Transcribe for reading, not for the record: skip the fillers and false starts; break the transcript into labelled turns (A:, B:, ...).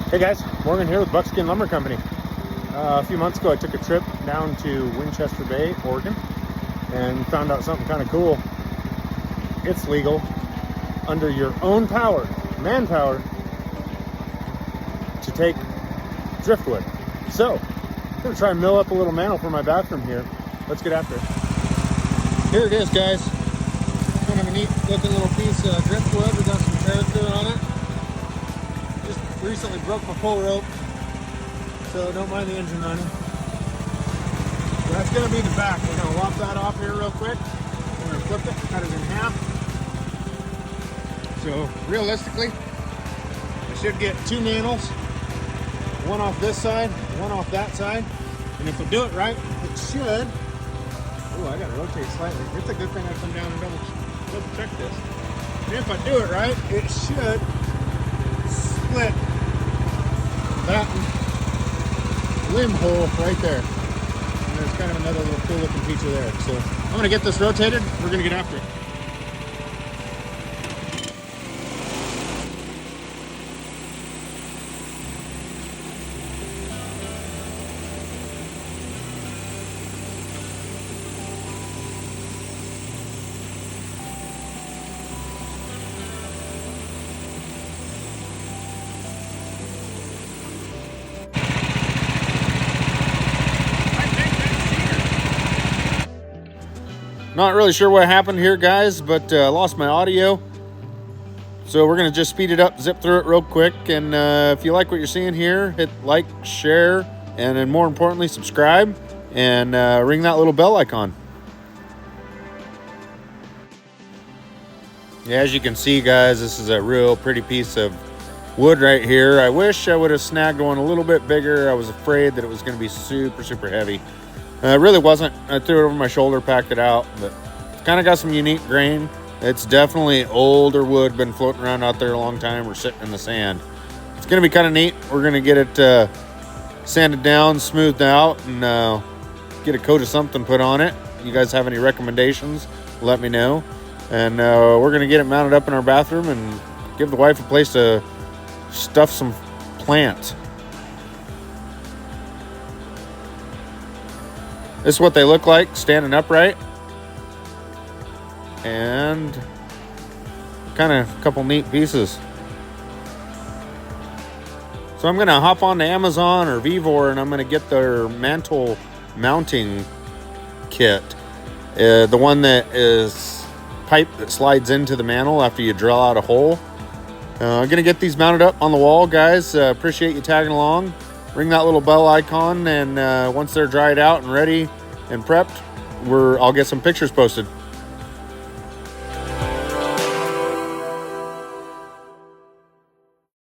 A: Hey guys, Morgan here with Buckskin Lumber Company. A few months ago I took a trip down to Winchester Bay, Oregon, and found out something kind of cool. It's legal under your own power, manpower, to take driftwood. So, I'm going to try and mill up a little mantle for my bathroom here. Let's get after it. Here it is, guys. Kind of a neat looking little piece of driftwood. We got some tear through it on it. Just recently broke my pull rope, so don't mind the engine running. That's going to be the back. We're going to lop that off here real quick. We're going to flip it, cut it in half. So realistically, I should get two mantles, one off this side, one off that side. And if I do it right, it should. Oh, I got to rotate slightly. It's a good thing I come down and double check this. And if I do it right, it should split that limb hole right there. And there's kind of another little cool looking feature there. So I'm going to get this rotated. We're going to get after it. Not really sure what happened here, guys, but I lost my audio. So we're going to just speed it up, zip through it real quick. And if you like what you're seeing here, hit like, share, and then more importantly, subscribe. And ring that little bell icon. Yeah, as you can see, guys, this is a real pretty piece of wood right here. I wish I would have snagged one a little bit bigger. I was afraid that it was going to be super, super heavy. It really wasn't. I threw it over my shoulder, packed it out, but it's kind of got some unique grain. It's definitely older wood, been floating around out there a long time or sitting in the sand. It's going to be kind of neat. We're going to get it sanded down, smoothed out, and get a coat of something put on it. You guys have any recommendations, let me know. And we're going to get it mounted up in our bathroom and give the wife a place to stuff some plants. This is what they look like standing upright, and kind of a couple neat pieces. So I'm going to hop on to Amazon or Vivor, and I'm going to get their mantle mounting kit. The one that is pipe that slides into the mantle after you drill out a hole. I'm going to get these mounted up on the wall, guys. Appreciate you tagging along. Ring that little bell icon, and once they're dried out and ready and prepped, I'll get some pictures posted.